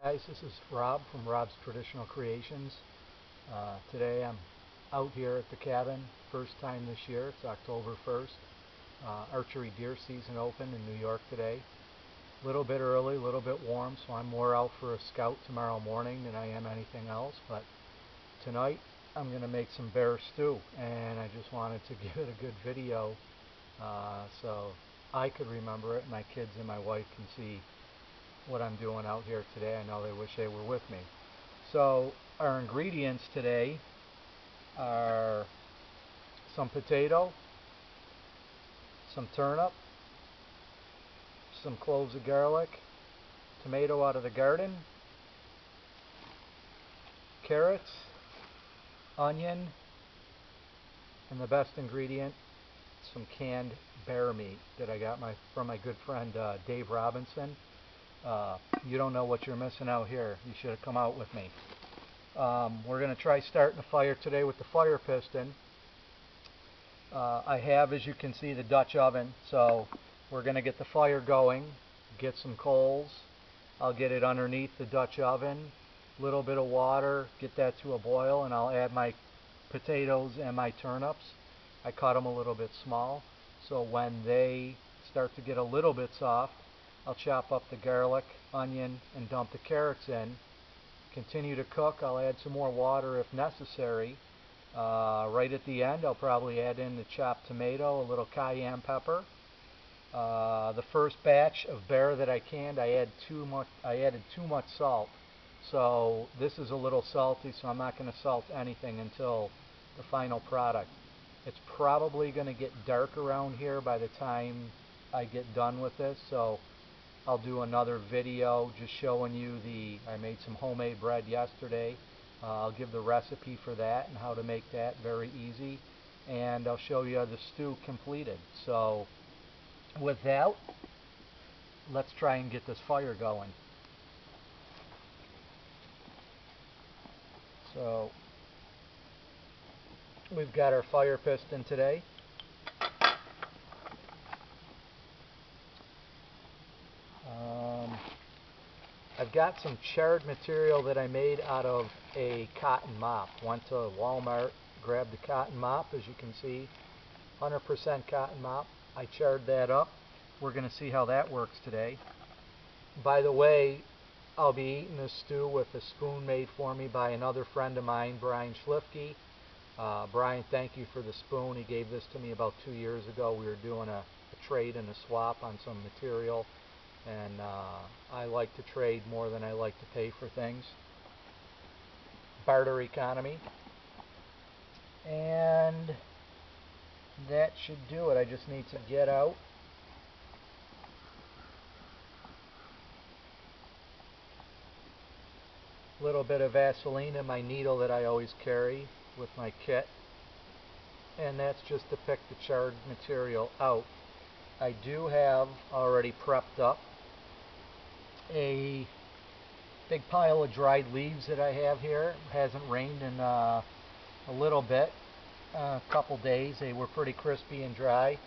Guys, this is Rob from Rob's Traditional Creations. Today I'm out here at the cabin, first time this year. It's October 1st. Archery deer season opened in New York today. A little bit early, a little bit warm, so I'm more out for a scout tomorrow morning than I am anything else. But tonight I'm going to make some bear stew, and I just wanted to give it a good video so I could remember it, and my kids and my wife can see what I'm doing out here today. I know they wish they were with me. So our ingredients today are some potato, some turnip, some cloves of garlic, tomato out of the garden, carrots, onion, and the best ingredient, some canned bear meat that I got from my good friend Dave Robinson. You don't know what you're missing out here. You should have come out with me. We're going to try starting a fire today with the fire piston. I have, as you can see, the Dutch oven, so we're going to get the fire going, get some coals. I'll get it underneath the Dutch oven, a little bit of water, get that to a boil, and I'll add my potatoes and my turnips. I cut them a little bit small, so when they start to get a little bit soft, I'll chop up the garlic, onion, and dump the carrots in. Continue to cook. I'll add some more water if necessary. Right at the end, I'll probably add in the chopped tomato, a little cayenne pepper. The first batch of bear that I canned, I added too much salt. So this is a little salty, so I'm not going to salt anything until the final product. It's probably going to get dark around here by the time I get done with this, so I'll do another video just showing you I made some homemade bread yesterday. I'll give the recipe for that and how to make that very easy. And I'll show you the stew completed. So with that, let's try and get this fire going. So we've got our fire piston today. I've got some charred material that I made out of a cotton mop. Went to Walmart, grabbed the cotton mop, as you can see, 100% cotton mop. I charred that up. We're going to see how that works today. By the way, I'll be eating this stew with a spoon made for me by another friend of mine, Brian Schlifke. Brian, thank you for the spoon. He gave this to me about 2 years ago. We were doing a trade and a swap on some material. And I like to trade more than I like to pay for things. Barter economy. And that should do it. I just need to get out a little bit of Vaseline in my needle that I always carry with my kit. And that's just to pick the charred material out. I do have already prepped up a big pile of dried leaves that I have here. It hasn't rained in a little bit, a couple days. They were pretty crispy and dry.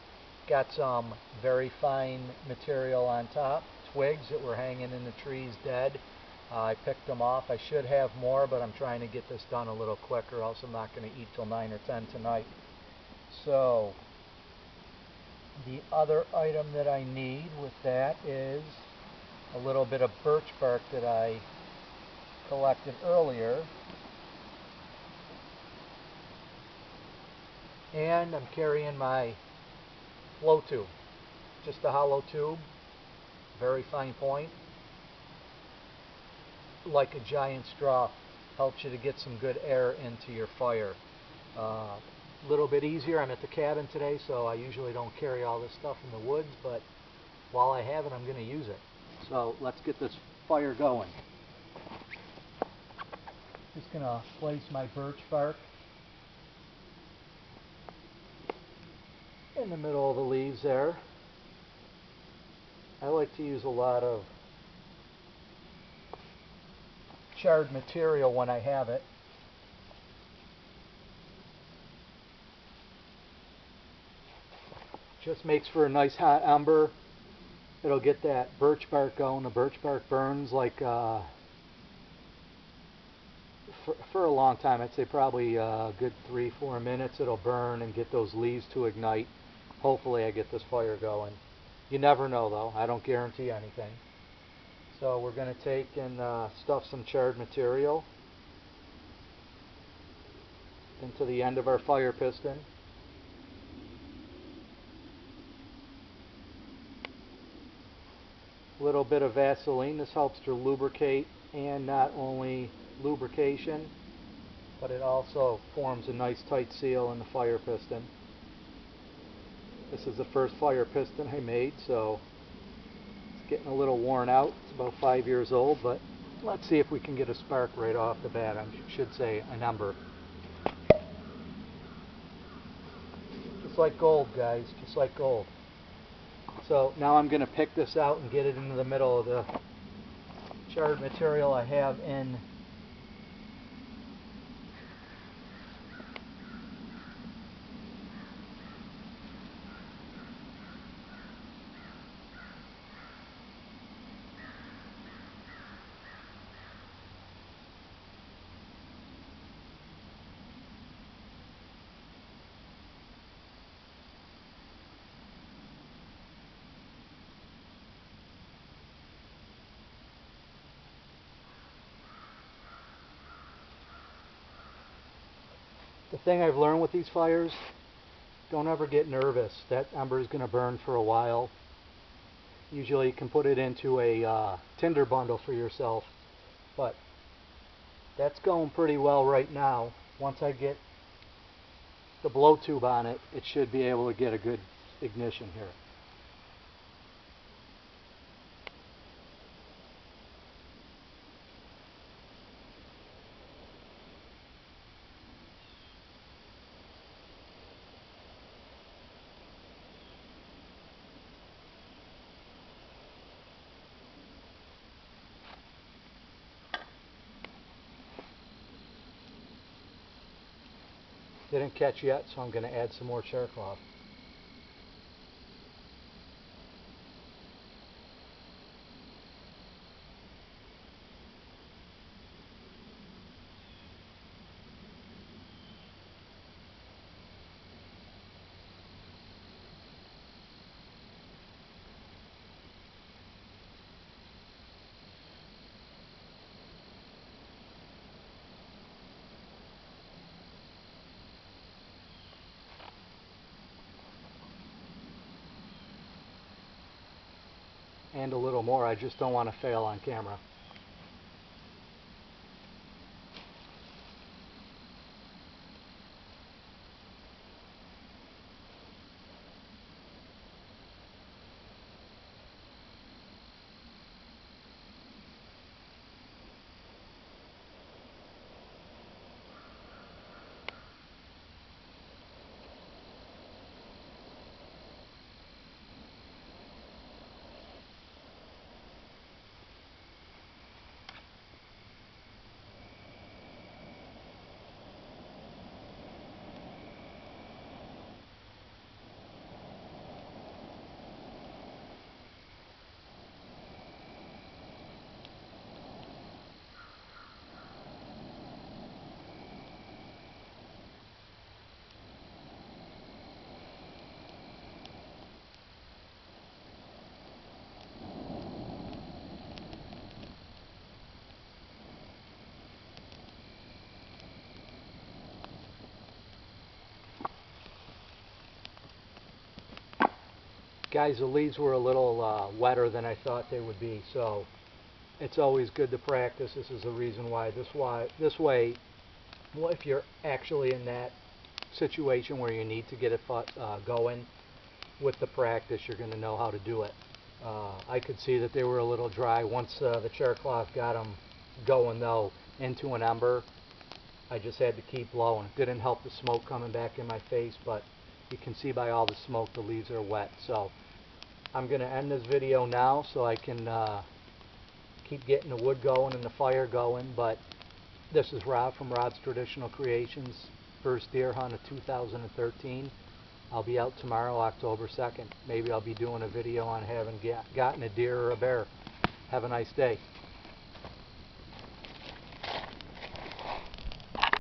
Got some very fine material on top, twigs that were hanging in the trees dead. I picked them off. I should have more, but I'm trying to get this done a little quicker, else I'm not going to eat till 9 or 10 tonight. So the other item that I need with that is a little bit of birch bark that I collected earlier. And I'm carrying my flow tube. Just a hollow tube, very fine point. Like a giant straw, helps you to get some good air into your fire. A little bit easier. I'm at the cabin today, so I usually don't carry all this stuff in the woods, but while I have it, I'm going to use it. So let's get this fire going. Just going to place my birch bark in the middle of the leaves there. I like to use a lot of charred material when I have it. Just makes for a nice hot ember. It'll get that birch bark going. The birch bark burns like for a long time. I'd say probably a good 3-4 minutes it'll burn and get those leaves to ignite. Hopefully I get this fire going. You never know though, I don't guarantee anything. So we're going to take and stuff some charred material into the end of our fire piston. A little bit of Vaseline. This helps to lubricate, and not only lubrication, but it also forms a nice tight seal in the fire piston. This is the first fire piston I made, so it's getting a little worn out. It's about 5 years old, but let's see if we can get a spark right off the bat. I should say an ember. Just like gold, guys, just like gold. So now I'm going to pick this out and get it into the middle of the charred material I have in. The thing I've learned with these fires, don't ever get nervous. That ember is going to burn for a while. Usually you can put it into a tinder bundle for yourself, but that's going pretty well right now. Once I get the blow tube on it, it should be able to get a good ignition here. Didn't catch yet, so I'm going to add some more chair cloth. And a little more, I just don't want to fail on camera. Guys, the leaves were a little wetter than I thought they would be, so it's always good to practice. This is the reason why. This way, well, if you're actually in that situation where you need to get it going, with the practice, you're going to know how to do it. I could see that they were a little dry. Once the chair cloth got them going, though, into an ember, I just had to keep blowing. It didn't help the smoke coming back in my face, but you can see by all the smoke the leaves are wet. So I'm going to end this video now so I can keep getting the wood going and the fire going. But this is Rob from Rob's Traditional Creations, first deer hunt of 2013. I'll be out tomorrow, October 2nd. Maybe I'll be doing a video on having gotten a deer or a bear. Have a nice day.